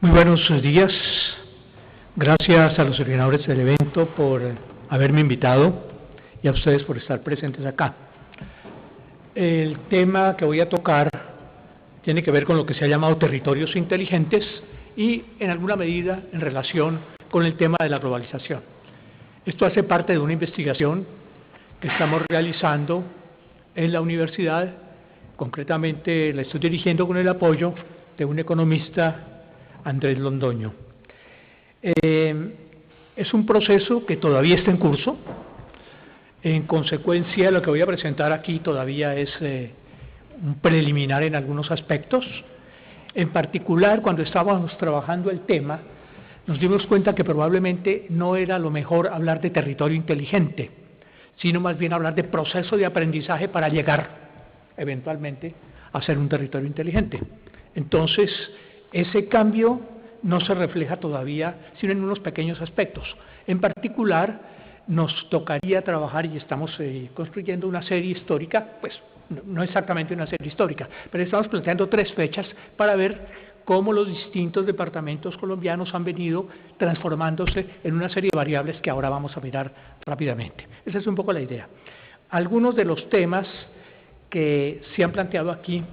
Muy buenos días. Gracias a los organizadores del evento por haberme invitado y a ustedes por estar presentes acá. El tema que voy a tocar tiene que ver con lo que se ha llamado territorios inteligentes y, en alguna medida, en relación con el tema de la globalización. Esto hace parte de una investigación que estamos realizando en la universidad. Concretamente, la estoy dirigiendo con el apoyo de un economista, Andrés Londoño. Es un proceso que todavía está en curso. En consecuencia, lo que voy a presentar aquí todavía es un preliminar en algunos aspectos. En particular, cuando estábamos trabajando el tema, nos dimos cuenta que probablemente no era lo mejor hablar de territorio inteligente, sino más bien hablar de proceso de aprendizaje para llegar, eventualmente, a ser un territorio inteligente. Entonces, ese cambio no se refleja todavía, sino en unos pequeños aspectos. En particular, nos tocaría trabajar, y estamos construyendo una serie histórica, pues no exactamente una serie histórica, pero estamos planteando 3 fechas para ver cómo los distintos departamentos colombianos han venido transformándose en una serie de variables que ahora vamos a mirar rápidamente. Esa es un poco la idea. Algunos de los temas que se han planteado aquí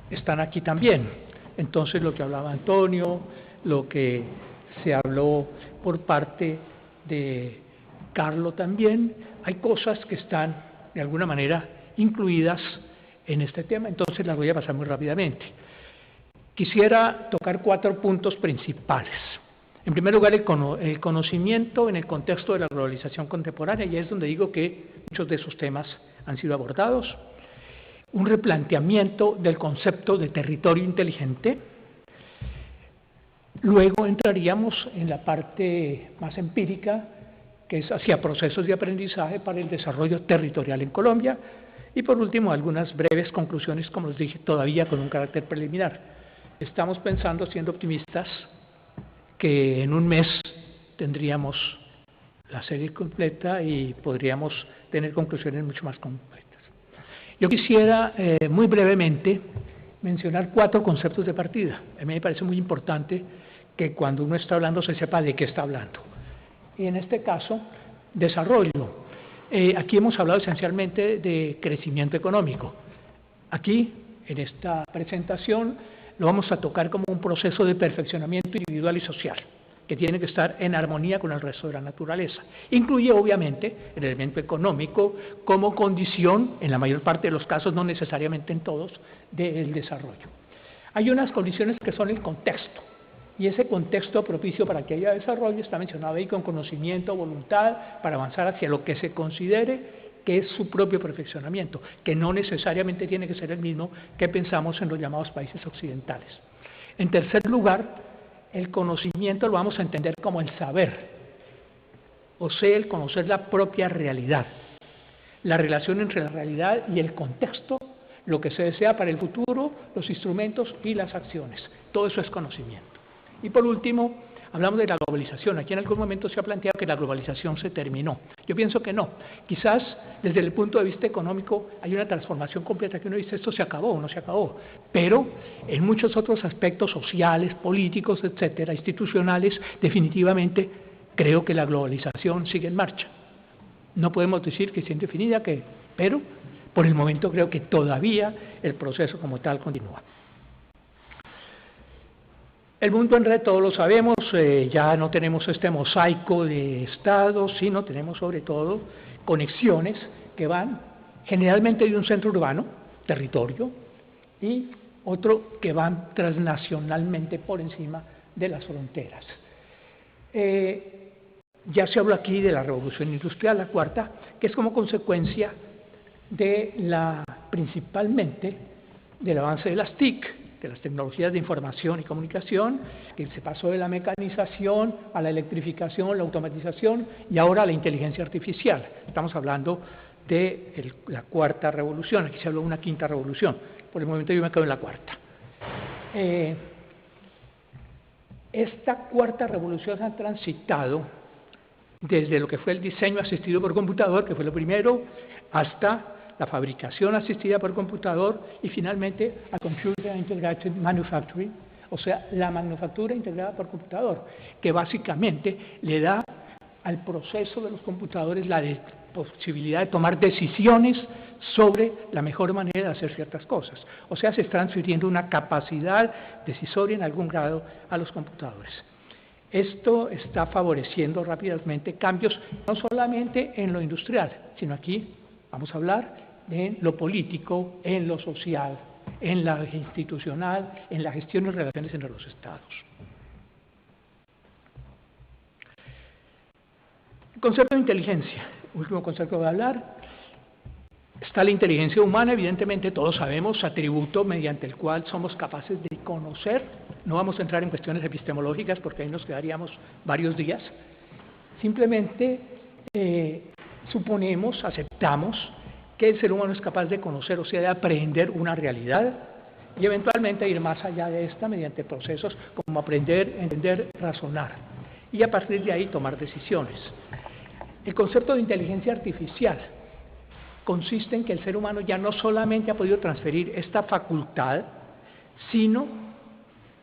están aquí también. Entonces, lo que hablaba Antonio, lo que se habló por parte de Carlos también, hay cosas que están, de alguna manera, incluidas en este tema, entonces las voy a pasar muy rápidamente. Quisiera tocar 4 puntos principales. En primer lugar, el conocimiento en el contexto de la globalización contemporánea, y es donde digo que muchos de esos temas han sido abordados. Un replanteamiento del concepto de territorio inteligente. Luego entraríamos en la parte más empírica, que es hacia procesos de aprendizaje para el desarrollo territorial en Colombia. Y por último, algunas breves conclusiones, como les dije, todavía con un carácter preliminar. Estamos pensando, siendo optimistas, que en un mes tendríamos la serie completa y podríamos tener conclusiones mucho más completas. Yo quisiera muy brevemente mencionar 4 conceptos de partida. A mí me parece muy importante que cuando uno está hablando se sepa de qué está hablando. Y en este caso, desarrollo. Aquí hemos hablado esencialmente de crecimiento económico. Aquí, en esta presentación, lo vamos a tocar como un proceso de perfeccionamiento individual y social, que tiene que estar en armonía con el resto de la naturaleza. Incluye, obviamente, el elemento económico como condición, en la mayor parte de los casos, no necesariamente en todos, del desarrollo. Hay unas condiciones que son el contexto, y ese contexto propicio para que haya desarrollo está mencionado ahí con conocimiento, voluntad, para avanzar hacia lo que se considere que es su propio perfeccionamiento, que no necesariamente tiene que ser el mismo que pensamos en los llamados países occidentales. En tercer lugar, el conocimiento lo vamos a entender como el saber, o sea, el conocer la propia realidad, la relación entre la realidad y el contexto, lo que se desea para el futuro, los instrumentos y las acciones. Todo eso es conocimiento. Y por último, hablamos de la globalización. Aquí en algún momento se ha planteado que la globalización se terminó. Yo pienso que no. Quizás desde el punto de vista económico hay una transformación completa que uno dice esto se acabó o no se acabó. Pero en muchos otros aspectos sociales, políticos, etcétera, institucionales, definitivamente creo que la globalización sigue en marcha. No podemos decir que esté indefinida, pero por el momento creo que todavía el proceso como tal continúa. El mundo en red, todos lo sabemos, ya no tenemos este mosaico de estados, sino tenemos sobre todo conexiones que van generalmente de un centro urbano, territorio, y otro que van transnacionalmente por encima de las fronteras. Ya se habló aquí de la revolución industrial, la cuarta, que es como consecuencia de principalmente del avance de las TIC, de las tecnologías de información y comunicación, que se pasó de la mecanización a la electrificación, la automatización y ahora a la inteligencia artificial. Estamos hablando de la cuarta revolución, aquí se habló de una quinta revolución, por el momento yo me quedo en la cuarta. Esta cuarta revolución ha transitado desde lo que fue el diseño asistido por computador, que fue lo primero, hasta la fabricación asistida por computador y finalmente a Computer Integrated Manufacturing, o sea, la manufactura integrada por computador, que básicamente le da al proceso de los computadores la posibilidad de tomar decisiones sobre la mejor manera de hacer ciertas cosas. O sea, se está transfiriendo una capacidad decisoria en algún grado a los computadores. Esto está favoreciendo rápidamente cambios, no solamente en lo industrial, sino aquí vamos a hablar en lo político, en lo social, en la institucional, en la gestión y relaciones entre los estados. El concepto de inteligencia, último concepto que voy a hablar. Está la inteligencia humana, evidentemente todos sabemos, atributo mediante el cual somos capaces de conocer. No vamos a entrar en cuestiones epistemológicas porque ahí nos quedaríamos varios días. Simplemente suponemos, aceptamos que el ser humano es capaz de conocer, o sea, de aprender una realidad y eventualmente ir más allá de esta mediante procesos como aprender, entender, razonar y a partir de ahí tomar decisiones. El concepto de inteligencia artificial consiste en que el ser humano ya no solamente ha podido transferir esta facultad, sino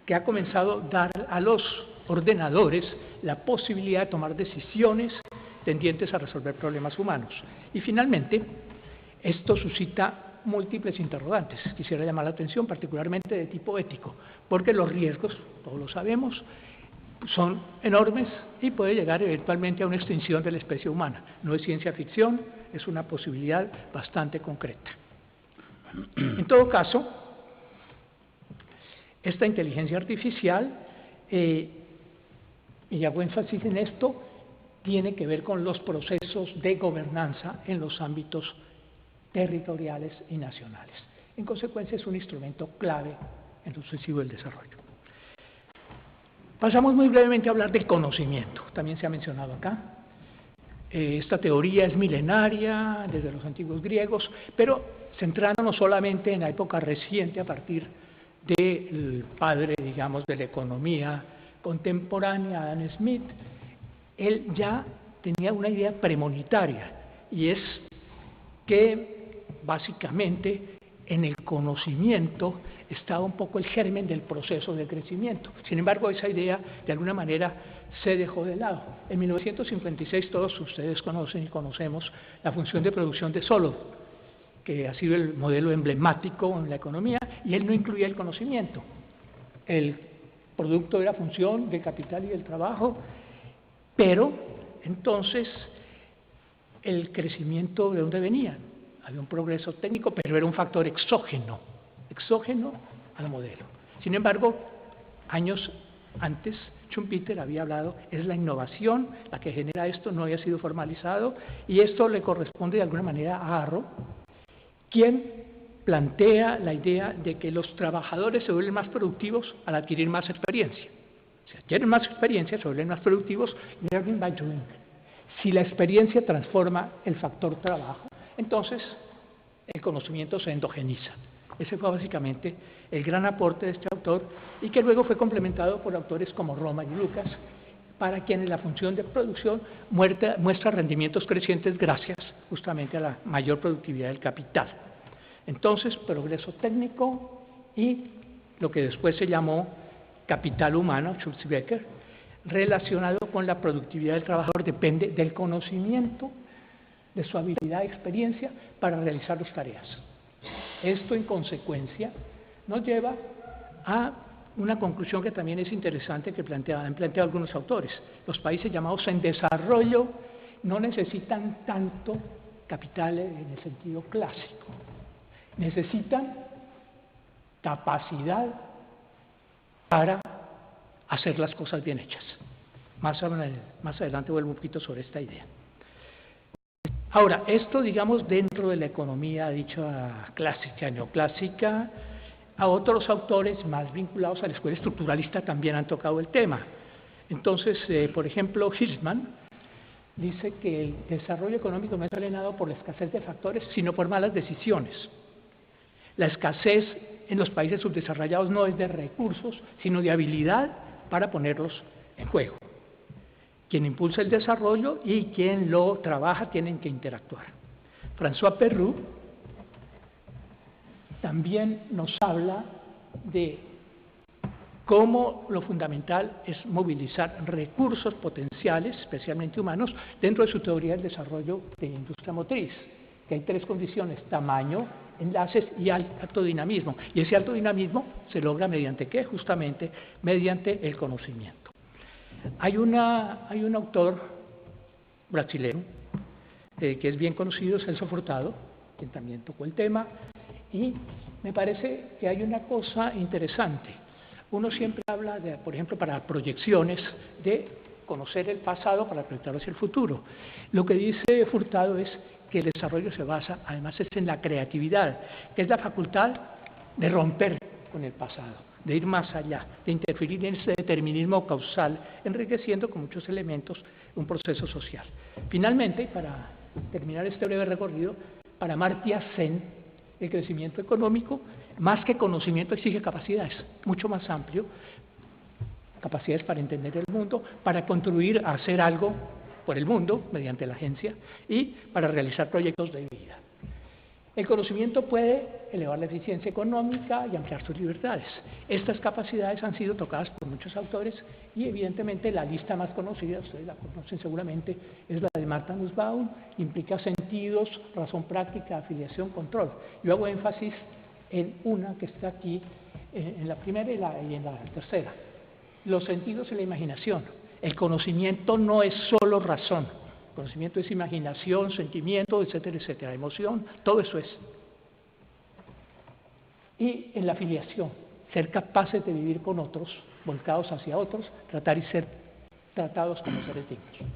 que ha comenzado a dar a los ordenadores la posibilidad de tomar decisiones tendientes a resolver problemas humanos. Y finalmente, esto suscita múltiples interrogantes. Quisiera llamar la atención particularmente de tipo ético, porque los riesgos, todos lo sabemos, son enormes y puede llegar eventualmente a una extinción de la especie humana. No es ciencia ficción, es una posibilidad bastante concreta. En todo caso, esta inteligencia artificial, y hago énfasis en esto, tiene que ver con los procesos de gobernanza en los ámbitos territoriales y nacionales. En consecuencia, es un instrumento clave en lo sucesivo del desarrollo. Pasamos muy brevemente a hablar del conocimiento, también se ha mencionado acá. Esta teoría es milenaria, desde los antiguos griegos, pero centrándonos solamente en la época reciente, a partir del padre, digamos, de la economía contemporánea, Adam Smith, él ya tenía una idea premonitoria, y es que básicamente en el conocimiento estaba un poco el germen del proceso de crecimiento. Sin embargo, esa idea de alguna manera se dejó de lado. En 1956 todos ustedes conocen y conocemos la función de producción de Solow, que ha sido el modelo emblemático en la economía, y él no incluía el conocimiento. El producto era función del capital y del trabajo, pero entonces el crecimiento, ¿de dónde venía? Había un progreso técnico, pero era un factor exógeno al modelo. Sin embargo, años antes, Schumpeter había hablado, es la innovación la que genera esto, no había sido formalizado, y esto le corresponde de alguna manera a Arrow, quien plantea la idea de que los trabajadores se vuelven más productivos al adquirir más experiencia. Si adquieren más experiencia, se vuelven más productivos, learning by doing. Si la experiencia transforma el factor trabajo, entonces el conocimiento se endogeniza. Ese fue básicamente el gran aporte de este autor, y que luego fue complementado por autores como Roma y Lucas, para quienes la función de producción muestra rendimientos crecientes gracias justamente a la mayor productividad del capital. Entonces, progreso técnico y lo que después se llamó capital humano, Schulze-Becker, relacionado con la productividad del trabajador, depende del conocimiento, de su habilidad y experiencia para realizar las tareas. Esto, en consecuencia, nos lleva a una conclusión que también es interesante, que han planteado algunos autores. Los países llamados en desarrollo no necesitan tanto capital en el sentido clásico. Necesitan capacidad para hacer las cosas bien hechas. Más adelante vuelvo un poquito sobre esta idea. Ahora, esto, digamos, dentro de la economía dicha clásica, neoclásica, a otros autores más vinculados a la escuela estructuralista también han tocado el tema. Entonces, por ejemplo, Hirschman dice que el desarrollo económico no es alienado por la escasez de factores, sino por malas decisiones. La escasez en los países subdesarrollados no es de recursos, sino de habilidad para ponerlos en juego. Quien impulsa el desarrollo y quien lo trabaja tienen que interactuar. François Perroux también nos habla de cómo lo fundamental es movilizar recursos potenciales, especialmente humanos, dentro de su teoría del desarrollo de industria motriz, que hay 3 condiciones: tamaño, enlaces y alto dinamismo. Y ese alto dinamismo se logra mediante ¿qué? Justamente mediante el conocimiento. Hay un autor brasileño que es bien conocido, Celso Furtado, quien también tocó el tema, y me parece que hay una cosa interesante. Uno siempre habla, por ejemplo, para proyecciones, de conocer el pasado para proyectarlo hacia el futuro. Lo que dice Furtado es que el desarrollo se basa, además, es en la creatividad, que es la facultad de romper con el pasado, de ir más allá, de interferir en ese determinismo causal, enriqueciendo con muchos elementos un proceso social. Finalmente, para terminar este breve recorrido, para Amartya Sen, el crecimiento económico, más que conocimiento, exige capacidades, mucho más amplio, capacidades para entender el mundo, para contribuir a hacer algo por el mundo mediante la agencia y para realizar proyectos de vida. El conocimiento puede elevar la eficiencia económica y ampliar sus libertades. Estas capacidades han sido tocadas por muchos autores y evidentemente la lista más conocida, ustedes la conocen seguramente, es la de Martha Nussbaum, implica sentidos, razón práctica, afiliación, control. Yo hago énfasis en una que está aquí, en la primera y en la tercera. Los sentidos y la imaginación. El conocimiento no es solo razón. El conocimiento es imaginación, sentimiento, etcétera, etcétera, emoción, todo eso es. Y en la afiliación, ser capaces de vivir con otros, volcados hacia otros, tratar y ser tratados como seres dignos.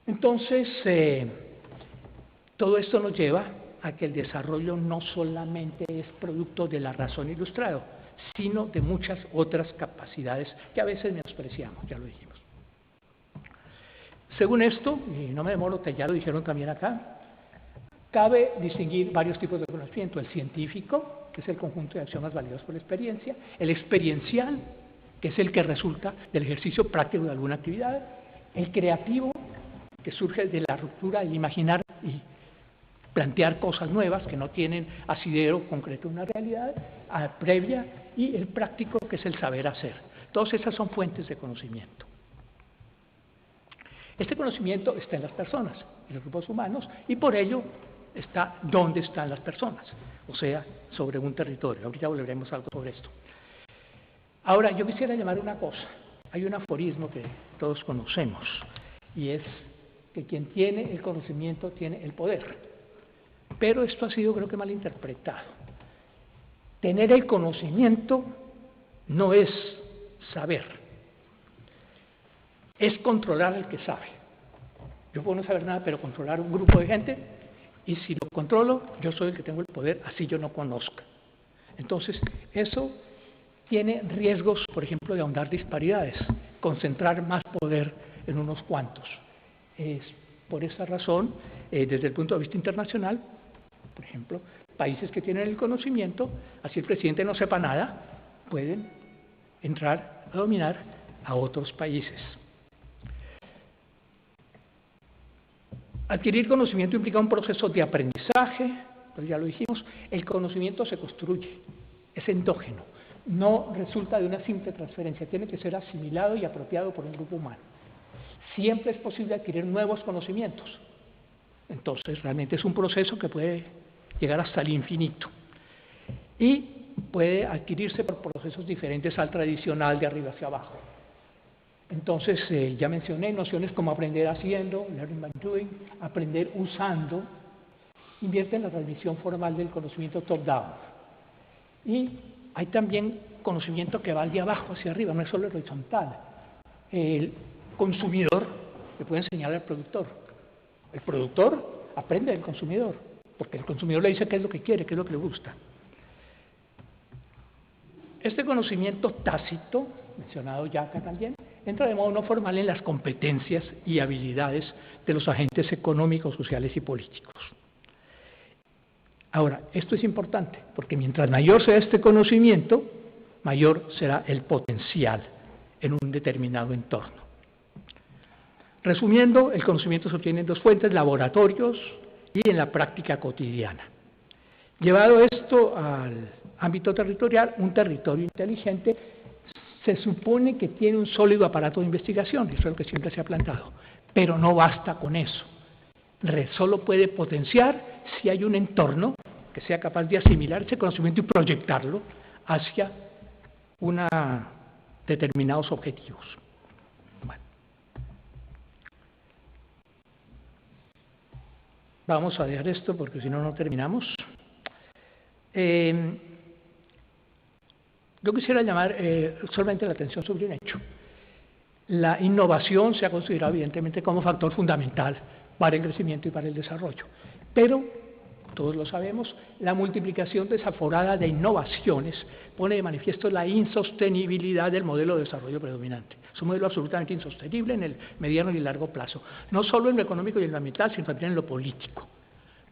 Entonces, todo esto nos lleva a que el desarrollo no solamente es producto de la razón ilustrada, sino de muchas otras capacidades que a veces menospreciamos, ya lo dijimos. Según esto, y no me demoro, que ya lo dijeron también acá, cabe distinguir varios tipos de conocimiento: el científico, que es el conjunto de acciones validadas por la experiencia; el experiencial, que es el que resulta del ejercicio práctico de alguna actividad; el creativo, que surge de la ruptura de imaginar y plantear cosas nuevas que no tienen asidero concreto en una realidad previa; y el práctico, que es el saber hacer. Todas esas son fuentes de conocimiento. Este conocimiento está en las personas, en los grupos humanos, y por ello está dónde están las personas, o sea, sobre un territorio. Ahorita volveremos a algo sobre esto. Ahora, yo quisiera llamar una cosa. Hay un aforismo que todos conocemos, y es que quien tiene el conocimiento tiene el poder. Pero esto ha sido, creo que, mal interpretado. Tener el conocimiento no es saber, es controlar al que sabe. Yo puedo no saber nada, pero controlar un grupo de gente, y si lo controlo, yo soy el que tengo el poder, así yo no conozca. Entonces, eso tiene riesgos, por ejemplo, de ahondar disparidades, concentrar más poder en unos cuantos. Es por esa razón, desde el punto de vista internacional, por ejemplo, países que tienen el conocimiento, así el presidente no sepa nada, pueden entrar a dominar a otros países. Adquirir conocimiento implica un proceso de aprendizaje, pues ya lo dijimos. El conocimiento se construye, es endógeno, no resulta de una simple transferencia, tiene que ser asimilado y apropiado por un grupo humano. Siempre es posible adquirir nuevos conocimientos. Entonces, realmente es un proceso que puede llegar hasta el infinito. Y puede adquirirse por procesos diferentes al tradicional de arriba hacia abajo. Entonces, ya mencioné nociones como aprender haciendo, learning by doing, aprender usando, invierte en la transmisión formal del conocimiento top-down. Y hay también conocimiento que va de abajo hacia arriba, no es solo horizontal. El consumidor le puede enseñar al productor. El productor aprende del consumidor, porque el consumidor le dice qué es lo que quiere, qué es lo que le gusta. Este conocimiento tácito, mencionado ya acá también, entra de modo no formal en las competencias y habilidades de los agentes económicos, sociales y políticos. Ahora, esto es importante, porque mientras mayor sea este conocimiento, mayor será el potencial en un determinado entorno. Resumiendo, el conocimiento se obtiene en dos fuentes: laboratorios y en la práctica cotidiana. Llevado esto al ámbito territorial, un territorio inteligente se supone que tiene un sólido aparato de investigación, eso es lo que siempre se ha planteado, pero no basta con eso. Solo puede potenciar si hay un entorno que sea capaz de asimilar ese conocimiento y proyectarlo hacia determinados objetivos. Bueno. Vamos a dejar esto porque si no, no terminamos. Yo quisiera llamar solamente la atención sobre un hecho. La innovación se ha considerado evidentemente como factor fundamental para el crecimiento y para el desarrollo, pero, todos lo sabemos, la multiplicación desaforada de innovaciones pone de manifiesto la insostenibilidad del modelo de desarrollo predominante. Es un modelo absolutamente insostenible en el mediano y largo plazo, no solo en lo económico y en lo ambiental, sino también en lo político,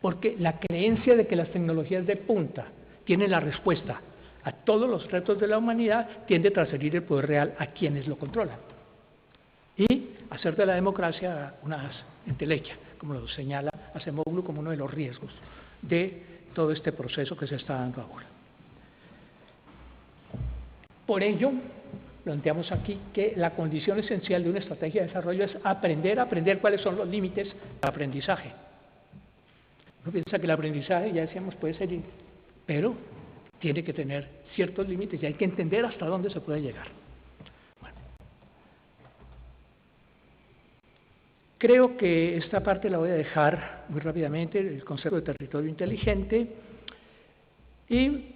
porque la creencia de que las tecnologías de punta tienen la respuesta a todos los retos de la humanidad tiende a transferir el poder real a quienes lo controlan y hacer de la democracia una entelequia, como lo señala Acemoglu como uno de los riesgos de todo este proceso que se está dando ahora. Por ello, planteamos aquí que la condición esencial de una estrategia de desarrollo es aprender cuáles son los límites del aprendizaje. Uno piensa que el aprendizaje, ya decíamos, puede ser, pero tiene que tener ciertos límites y hay que entender hasta dónde se puede llegar. Bueno. Creo que esta parte la voy a dejar muy rápidamente, el concepto de territorio inteligente, y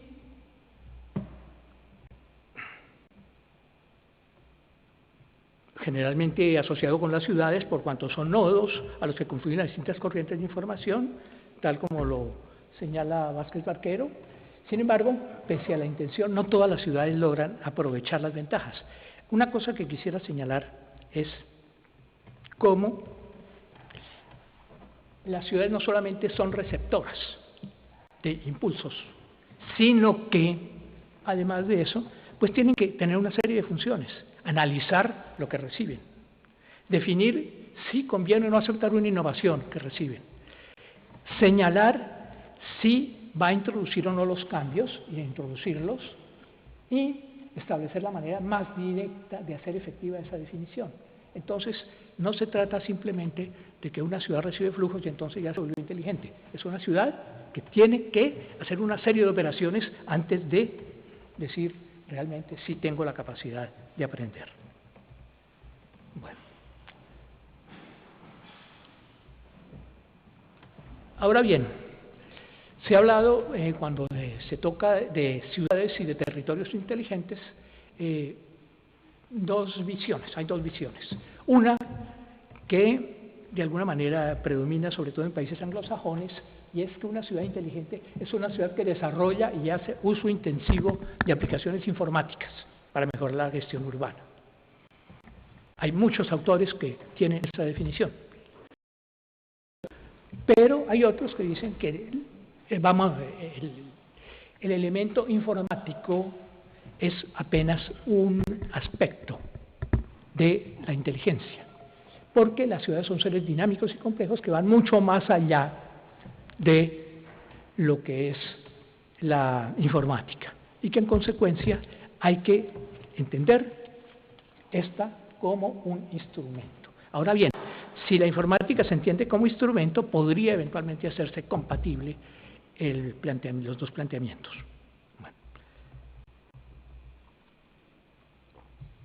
generalmente asociado con las ciudades por cuanto son nodos a los que confluyen las distintas corrientes de información, tal como lo señala Vázquez Barquero. Sin embargo, pese a la intención, no todas las ciudades logran aprovechar las ventajas. Una cosa que quisiera señalar es cómo las ciudades no solamente son receptoras de impulsos, sino que, además de eso, pues tienen que tener una serie de funciones. Analizar lo que reciben, definir si conviene o no aceptar una innovación que reciben, señalar si va a introducir o no los cambios y introducirlos, y establecer la manera más directa de hacer efectiva esa definición. Entonces, no se trata simplemente de que una ciudad recibe flujos y entonces ya se volvió inteligente. Es una ciudad que tiene que hacer una serie de operaciones antes de decir realmente sí tengo la capacidad de aprender. Bueno. Ahora bien, se ha hablado, cuando se toca de ciudades y de territorios inteligentes, hay dos visiones. Una que de alguna manera predomina sobre todo en países anglosajones, y es que una ciudad inteligente es una ciudad que desarrolla y hace uso intensivo de aplicaciones informáticas para mejorar la gestión urbana. Hay muchos autores que tienen esa definición, pero hay otros que dicen que el elemento informático es apenas un aspecto de la inteligencia, porque las ciudades son seres dinámicos y complejos que van mucho más allá de lo que es la informática y que en consecuencia hay que entender esta como un instrumento. Ahora bien, si la informática se entiende como instrumento, podría eventualmente hacerse compatible los dos planteamientos. Bueno.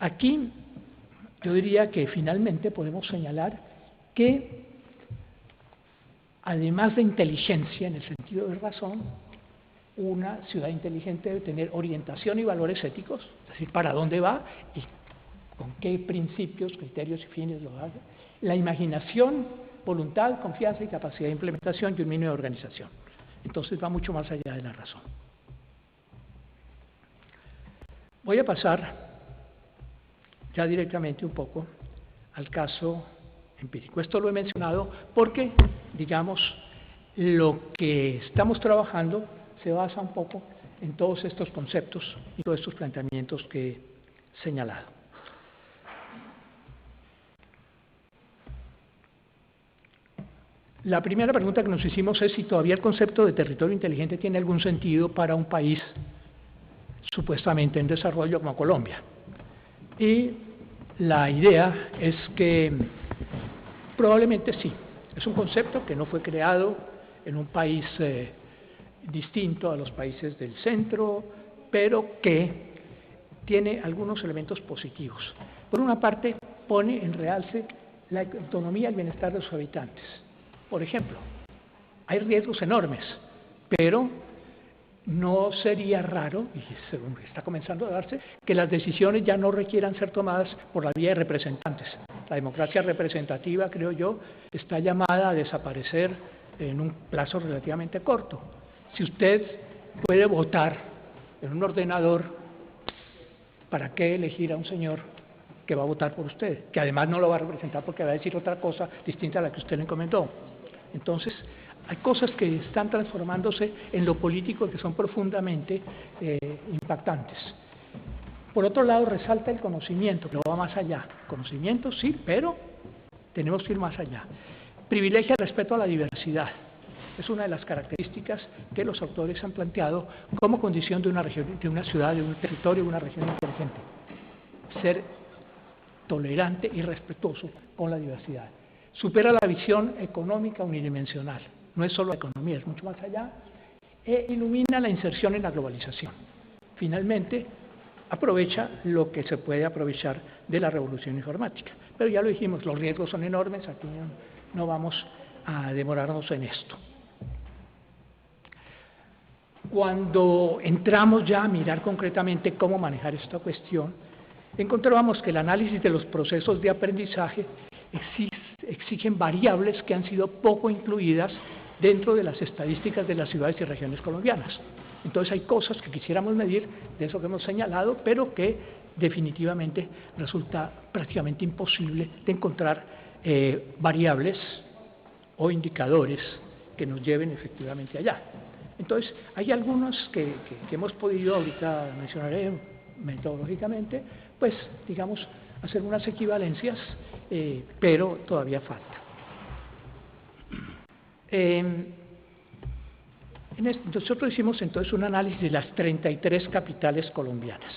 Aquí yo diría que finalmente podemos señalar que además de inteligencia en el sentido de razón, una ciudad inteligente debe tener orientación y valores éticos, es decir, para dónde va y con qué principios, criterios y fines lo hace, la imaginación, voluntad, confianza y capacidad de implementación y un mínimo de organización. Entonces va mucho más allá de la razón. Voy a pasar ya directamente un poco al caso empírico. Esto lo he mencionado porque, digamos, lo que estamos trabajando se basa un poco en todos estos conceptos y todos estos planteamientos que he señalado. La primera pregunta que nos hicimos es si todavía el concepto de territorio inteligente tiene algún sentido para un país supuestamente en desarrollo como Colombia. Y la idea es que probablemente sí, es un concepto que no fue creado en un país distinto a los países del centro, pero que tiene algunos elementos positivos. Por una parte, pone en realce la autonomía y el bienestar de sus habitantes. Por ejemplo, hay riesgos enormes, pero no sería raro, y según está comenzando a darse, que las decisiones ya no requieran ser tomadas por la vía de representantes. La democracia representativa, creo yo, está llamada a desaparecer en un plazo relativamente corto. Si usted puede votar en un ordenador, ¿para qué elegir a un señor que va a votar por usted? Que además no lo va a representar porque va a decir otra cosa distinta a la que usted le encomendó. Entonces, hay cosas que están transformándose en lo político que son profundamente impactantes. Por otro lado, resalta el conocimiento, que va más allá. Conocimiento sí, pero tenemos que ir más allá. Privilegia el respeto a la diversidad. Es una de las características que los autores han planteado como condición de una región, de una ciudad, de un territorio, de una región inteligente. Ser tolerante y respetuoso con la diversidad. Supera la visión económica unidimensional. No es solo la economía, es mucho más allá. E ilumina la inserción en la globalización. Finalmente, aprovecha lo que se puede aprovechar de la revolución informática. Pero ya lo dijimos, los riesgos son enormes, aquí no vamos a demorarnos en esto. Cuando entramos ya a mirar concretamente cómo manejar esta cuestión, encontrábamos que el análisis de los procesos de aprendizaje exigen variables que han sido poco incluidas dentro de las estadísticas de las ciudades y regiones colombianas. Entonces hay cosas que quisiéramos medir de eso que hemos señalado, pero que definitivamente resulta prácticamente imposible de encontrar variables o indicadores que nos lleven efectivamente allá. Entonces, hay algunos que hemos podido, ahorita mencionaré metodológicamente, pues, digamos, hacer unas equivalencias, pero todavía falta. Nosotros hicimos entonces un análisis de las 33 capitales colombianas.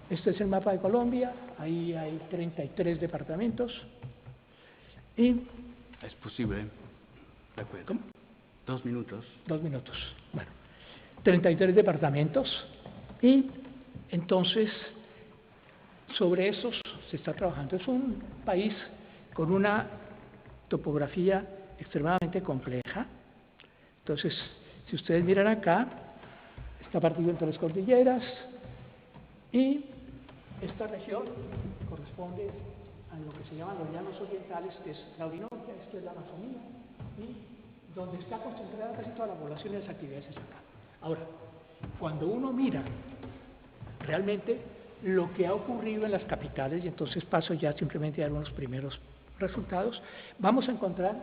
Este es el mapa de Colombia, ahí hay 33 departamentos. Y ¿es posible? De acuerdo. ¿Cómo? 2 minutos. 2 minutos. Bueno, 33 departamentos y entonces sobre esos se está trabajando. Es un país con una topografía extremadamente compleja. Entonces, si ustedes miran acá, está partido en 3 cordilleras y esta región corresponde a lo que se llaman los llanos orientales, que es la Orinoquia, esto es la Amazonía, y donde está concentrada casi toda la población y las actividades es acá. Ahora, cuando uno mira realmente lo que ha ocurrido en las capitales, y entonces paso ya simplemente a dar unos primeros resultados, vamos a encontrar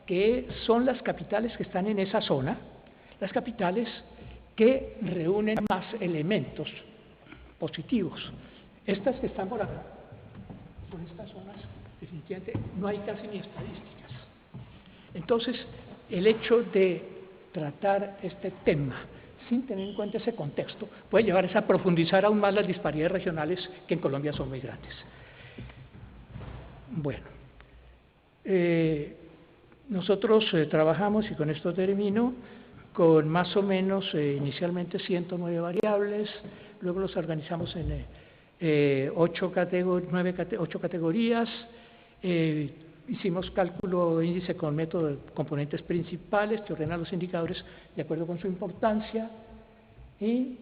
que son las capitales que están en esa zona, las capitales que reúnen más elementos positivos. Estas que están por acá, por estas zonas, definitivamente no hay casi ni estadísticas. Entonces, el hecho de tratar este tema sin tener en cuenta ese contexto puede llevar a profundizar aún más las disparidades regionales que en Colombia son muy grandes. Bueno, nosotros trabajamos, y con esto termino, con más o menos inicialmente 109 variables, luego los organizamos en 8 categorías, hicimos cálculo de índice con método de componentes principales que ordenan los indicadores de acuerdo con su importancia y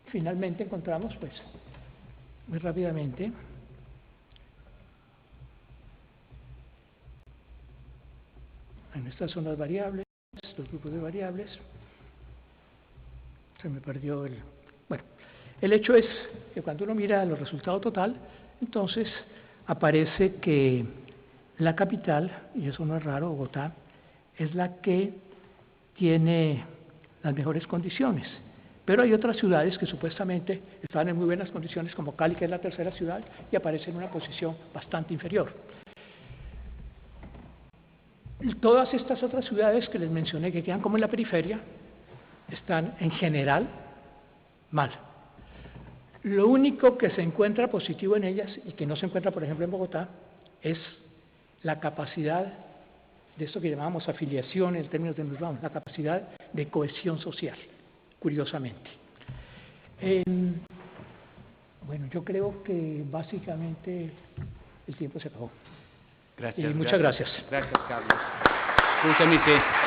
finalmente encontramos, pues, muy rápidamente, en estas son las variables, los grupos de variables. Se me perdió el... Bueno, el hecho es que cuando uno mira los resultados total, entonces aparece que la capital, y eso no es raro, Bogotá, es la que tiene las mejores condiciones. Pero hay otras ciudades que supuestamente están en muy buenas condiciones, como Cali, que es la tercera ciudad, y aparece en una posición bastante inferior. Todas estas otras ciudades que les mencioné, que quedan como en la periferia, están en general mal. Lo único que se encuentra positivo en ellas y que no se encuentra, por ejemplo, en Bogotá, es la capacidad de esto que llamábamos afiliación en términos de Nussbaum, la capacidad de cohesión social, curiosamente. Bueno, yo creo que básicamente el tiempo se acabó. Gracias. Muchas gracias. Gracias, Carlos. Scusami se